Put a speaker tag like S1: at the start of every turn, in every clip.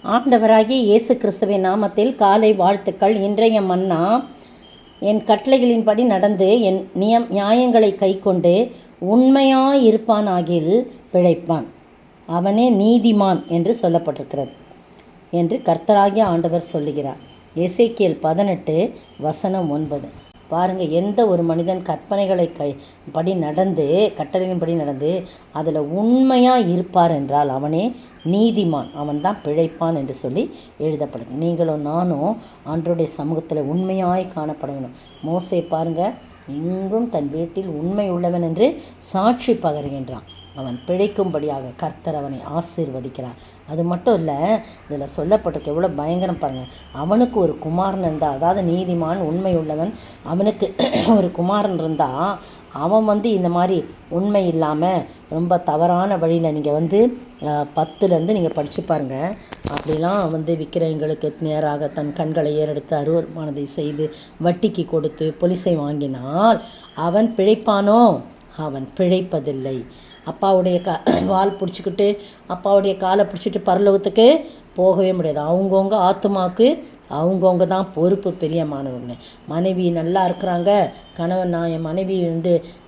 S1: ஆண்டவராகிய இயேசு கிறிஸ்துவின் நாமத்தில் காலை வாழ்த்துக்கள். இன்றைய மன்னா, என் கட்டளைகளின்படி நடந்து என் நியாயங்களை கைக்கொண்டு உண்மையாயிருப்பானாகில் பிழைப்பான், அவனே நீதிமான் என்று சொல்லப்பட்டிருக்கிறது என்று கர்த்தராகிய ஆண்டவர் சொல்லுகிறார். எசேக்கியேல் 18:9. பாருங்கள், எந்த ஒரு மனிதன் கற்பனைகளை படி நடந்து கட்டளையின்படி நடந்து அதில் உண்மையாக இருப்பார் என்றால் அவனே நீதிமான், அவன்தான் பிழைப்பான் என்று சொல்லி எழுதப்படும். நீங்களும் நானும் ஆண்டவருடைய சமூகத்தில் உண்மையாய் காணப்படணும். மோசே பாருங்கள், எங்கும் தன் வீட்டில் உண்மை உள்ளவன் என்று சாட்சி பகருகின்றான். அவன் பிழைக்கும்படியாக கர்த்தர் அவனை ஆசீர்வதிக்கிறார். அது மட்டும் இல்லை, இதில் சொல்லப்பட்டிருக்கு எவ்வளோ பயங்கரம் பாருங்கள். அவனுக்கு ஒரு குமாரன் இருந்தால், அதாவது நீதிமான் உண்மை உள்ளவன், அவனுக்கு ஒரு குமாரன் இருந்தால் அவன் இந்த மாதிரி உண்மை இல்லாமல் ரொம்ப தவறான வழியில் நீங்கள் 10 நீங்கள் படித்து பாருங்கள். அப்படிலாம் விக்கிரகங்களுக்கு நேராக தன் கண்களை ஏறெடுத்து அருவருமானதை செய்து வட்டிக்கு கொடுத்து பொலிசை வாங்கினால் அவன் பிழைப்பானோ? அவன் பிழைப்பதில்லை. அப்பாவுடைய வால் பிடிச்சிக்கிட்டு அப்பாவுடைய காலை பிடிச்சிட்டு பரலோகத்துக்கு போகவே முடியாது. அவங்கவுங்க ஆத்துமாவுக்கு அவங்கவுங்க தான் பொறுப்பு. பிரியமானவங்க, மனைவி நல்லா இருக்கிறாங்க, கணவன் நான் என் மனைவி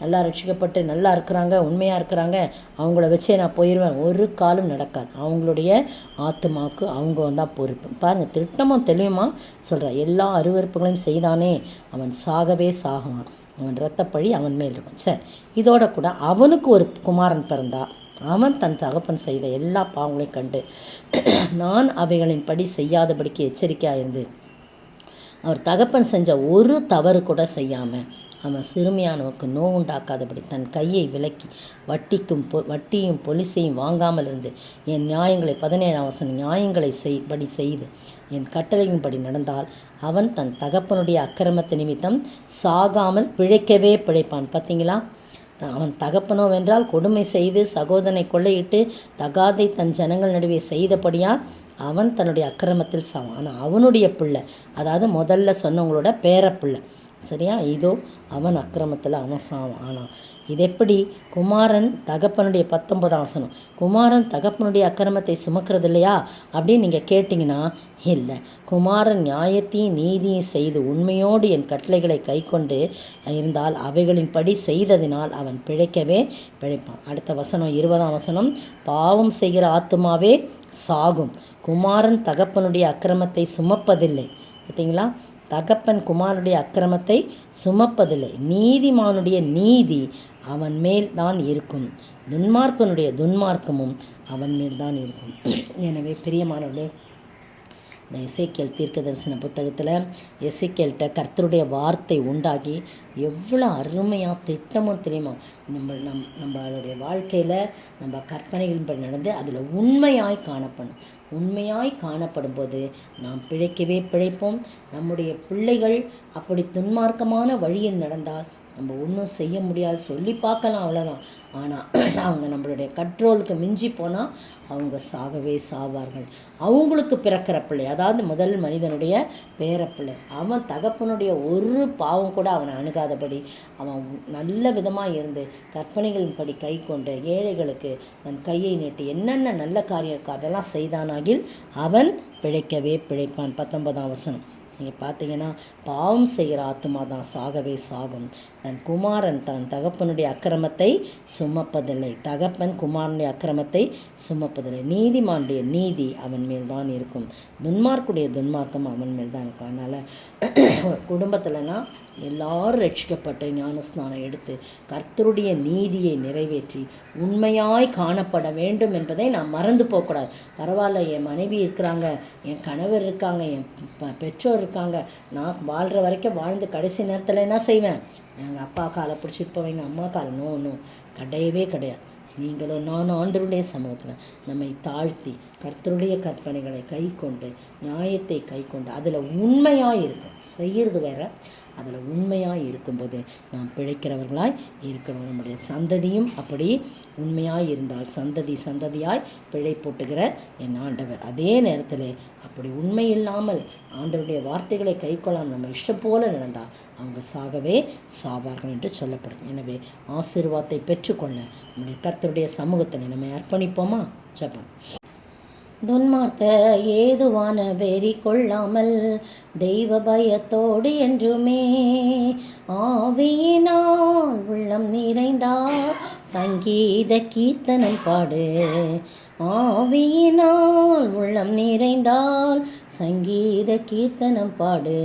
S1: நல்லா ரட்சிக்கப்பட்டு நல்லா இருக்கிறாங்க, உண்மையாக இருக்கிறாங்க, அவங்கள வச்சே நான் போயிடுவேன், ஒரு காலம் நடக்காது. அவங்களுடைய ஆத்துமாவுக்கு அவங்க தான் பொறுப்பு. பாருங்கள், திட்டமும் தெளிவுமா சொல்கிறார். எல்லா அருவருப்புகளையும் செய்தானே அவன் சாகவே சாகுவான், அவன் இரத்தப்பழி அவன் மேல் இருக்கும். சரி, இதோட கூட அவனுக்கு ஒரு குமாரன் பிறந்தா அவன் தன் தகப்பன் செய்த எல்லா பாவங்களையும் கண்டு நான் அவைகளின் படி செய்யாதபடிக்கு எச்சரிக்கையாக இருந்து அவர் தகப்பன் செஞ்ச ஒரு தவறு கூட செய்யாமல் அவன் சிறுமியானவனுக்கு நோவுண்டாக்காதபடி தன் கையை விலக்கி வட்டியும் பொலிசையும் வாங்காமல் இருந்து என் நியாயங்களை 17 நியாயங்களை படி செய்து என் கட்டளையின்படி நடந்தால் அவன் தன் தகப்பனுடைய அக்கிரமத்து நிமித்தம் சாகாமல் பிழைக்கவே பிழைப்பான். பார்த்தீங்களா? அவன் தகப்பனோ வென்றால் கொடுமை செய்து சகோதரனை கொள்ளையிட்டு தகாதை தன் ஜனங்கள் நடுவே செய்தபடியால் அவன் தன்னுடைய அக்கிரமத்தில் சாவான். ஆனால் அவனுடைய பிள்ளை, அதாவது முதல்ல சொன்னவங்களோட பேரப்பிள்ளை, சரியா, இதோ அவன் அக்கிரமத்தில் அவன் சாவான். ஆனால் இது எப்படி? குமாரன் தகப்பனுடைய 19 குமாரன் தகப்பனுடைய அக்கிரமத்தை சுமக்கிறது இல்லையா அப்படின்னு நீங்கள் கேட்டிங்கன்னா, இல்லை, குமாரன் நியாயத்தையும் நீதியும் செய்து உண்மையோடு என் கட்டளைகளை கை கொண்டு இருந்தால் அவைகளின் படி செய்ததினால் அவன் பிழைக்கவே பிழைப்பான். அடுத்த 20 பாவம் செய்கிற ஆத்துமாவே சாகும், குமாரன் தகப்பனுடைய அக்கிரமத்தை சுமப்பதில்லை. பார்த்தீங்களா? தகப்பன் குமாரனுடைய அக்கிரமத்தை சுமப்பதில்லை. நீதிமானுடைய நீதி அவன் மேல் தான் இருக்கும், துன்மார்க்கனுடைய துன்மார்க்கமும் அவன் மேல் தான் இருக்கும். எனவே பிரியமானவர்களே, இந்த எசேக்கியேல் தீர்க்க தரிசன புத்தகத்தில் எசேக்கியேல்கிட்ட கர்த்தருடைய வார்த்தை உண்டாகி எவ்வளோ அருமையாக திட்டமும் தெரியுமா நம்மளுடைய வாழ்க்கையில் நம்ம கற்பனைகளின்படி நடந்து அதில் உண்மையாய் காணப்படும். உண்மையாய் காணப்படும் போது நாம் பிழைக்கவே பிழைப்போம். நம்முடைய பிள்ளைகள் அப்படி துன்மார்க்கமான வழியில் நடந்தால் நம்ம ஒன்றும் செய்ய முடியாது, சொல்லி பார்க்கலாம், அவ்வளோதான். ஆனால் அவங்க நம்மளுடைய கண்ட்ரோலுக்கு மிஞ்சி போனால் அவங்க சாகவே சாவார்கள். அவங்களுக்கு பிறக்கிற பிள்ளை, அதாவது முதல் மனிதனுடைய பேரப்பிள்ளை, அவன் தகப்பனுடைய ஒரு பாவம் கூட அவனை அணுகாதபடி அவன் நல்ல விதமாக இருந்து கற்பனைகளின்படி கை கொண்டு ஏழைகளுக்கு தன் கையை நீட்டி என்னென்ன நல்ல காரியம் இருக்கோ அதெல்லாம் செய்தானாகில் அவன் பிழைக்கவே பிழைப்பான். 19 நீங்கள் பார்த்தீங்கன்னா, பாவம் செய்கிற ஆத்துமா தான் சாகவே சாகும். தன் குமாரன் தன் தகப்பனுடைய அக்கிரமத்தை சுமப்பதில்லை, தகப்பன் குமாரனுடைய அக்கிரமத்தை சுமப்பதில்லை. நீதிமானுடைய நீதி அவன் மேல் தான் இருக்கும், துன்மார்க்குடைய துன்மார்க்கம் அவன் மேல் தான் இருக்கும். அதனால் ஒரு குடும்பத்தில்னா எல்லாரும் ரட்சிக்கப்பட்டு ஞானஸ்நானம் எடுத்து கர்த்தருடைய நீதியை நிறைவேற்றி உண்மையாய் காணப்பட வேண்டும் என்பதை நான் மறந்து போகக்கூடாது. பரவாயில்ல, என் மனைவி இருக்கிறாங்க, என் கணவர் இருக்காங்க, என் பெற்றோர் இருக்காங்க, நான் வாழ்கிற வரைக்கும் வாழ்ந்து கடைசி நேரத்தில் என்ன செய்வேன்? எங்கள் அப்பா காலை பிடிச்சிட்டு போவேன், எங்கள் அம்மா காலை நோ கிடையவே கிடையாது. நீங்களும் நானும் ஆண்டவருடைய சமூகத்தில் நம்மை தாழ்த்தி கர்த்தருடைய கற்பனைகளை கை கொண்டு நியாயத்தை கை கொண்டு அதில் உண்மையாக இருக்கும். செய்கிறது வேற, அதில் உண்மையாக இருக்கும்போது நாம் பிழைக்கிறவர்களாய் இருக்கிறோம். நம்முடைய சந்ததியும் அப்படி உண்மையாக இருந்தால் சந்ததியாய் பிழை போட்டுகிற என் ஆண்டவர். அதே நேரத்தில் அப்படி உண்மை இல்லாமல் ஆண்டவருடைய வார்த்தைகளை கை கொள்ளாமல் நம்ம இஷ்டம் போல நடந்தால் அவங்க சாகவே சாவார்கள் என்று சொல்லப்படும். எனவே ஆசீர்வாதத்தை பெற்றுக்கொள்ள நம்முடைய கர்த்தருடைய சமூகத்தில் நம்மை அர்ப்பணிப்போமா? ஜெபம். துன்மார்க்க ஏதுவான வெறி கொள்ளாமல் தெய்வ பயத்தோடு என்றுமே ஆவியினால் உள்ளம் நிறைந்தார் சங்கீத கீர்த்தனம் பாடு. ஆவியினால் உள்ளம் நிறைந்தால் சங்கீத கீர்த்தனம் பாடு.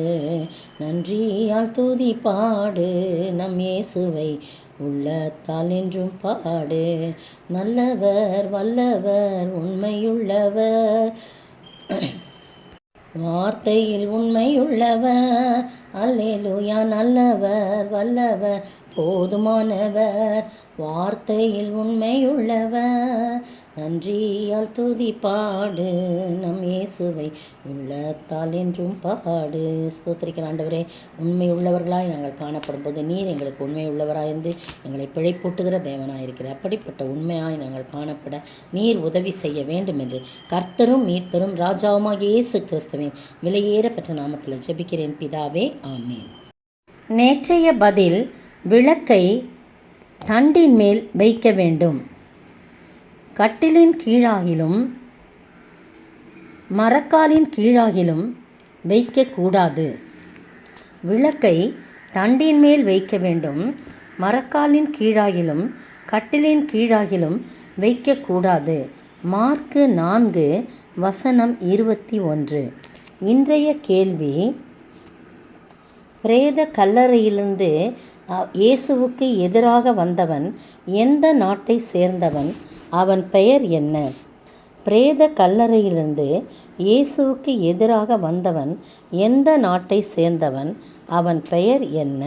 S1: நன்றியால் துதி பாடு நம் இயேசுவை உள்ளத்தால் என்றும் பாடு. நல்லவர் வல்லவர் உண்மையுள்ளவர் வார்த்தையில் உண்மையுள்ளவர். அல்லேலூயா. நல்லவர் வல்லவர் போதுமானவர் வார்த்தையில் உண்மையுள்ளவர். நன்றியால் துதி பாடு நம் இயேசுவை உள்ளத்தால் என்றும் பாடு. ஸ்தோத்திரிக்கிற ஆண்டவரே, உண்மை உள்ளவர்களாய் நாங்கள் காணப்படும் போது நீர் எங்களுக்கு உண்மை உள்ளவராயிருந்து எங்களை பிழைப்பூட்டுகிற தேவனாயிருக்கிற அப்படிப்பட்ட உண்மையாய் நாங்கள் காணப்பட நீர் உதவி செய்ய வேண்டும் என்று கர்த்தரும் மீட்பெரும் ராஜாவுமாகிய இயேசு கிறிஸ்துவின் விலையேற பெற்ற நாமத்தில் ஜெபிக்கிறேன் பிதாவே, ஆமேன். நேற்றைய பதில், விளக்கை தண்டின் மேல் வைக்க வேண்டும், கட்டிலின் கீழாகிலும் மரக்காலின் கீழாகிலும் வைக்கக்கூடாது. விளக்கை தண்டின் மேல் வைக்க வேண்டும், மரக்காலின் கீழாகிலும் கட்டிலின் கீழாகிலும் வைக்கக்கூடாது. மார்க்கு 4:21. இன்றைய கேள்வி, பிரேத கல்லறையிலிருந்து இயேசுவுக்கு எதிராக வந்தவன் எந்த நாட்டை சேர்ந்தவன்? அவன் பெயர் என்ன? பிரேத கல்லறையிலிருந்து இயேசுவுக்கு எதிராக வந்தவன் எந்த நாட்டை சேர்ந்தவன்? அவன் பெயர் என்ன?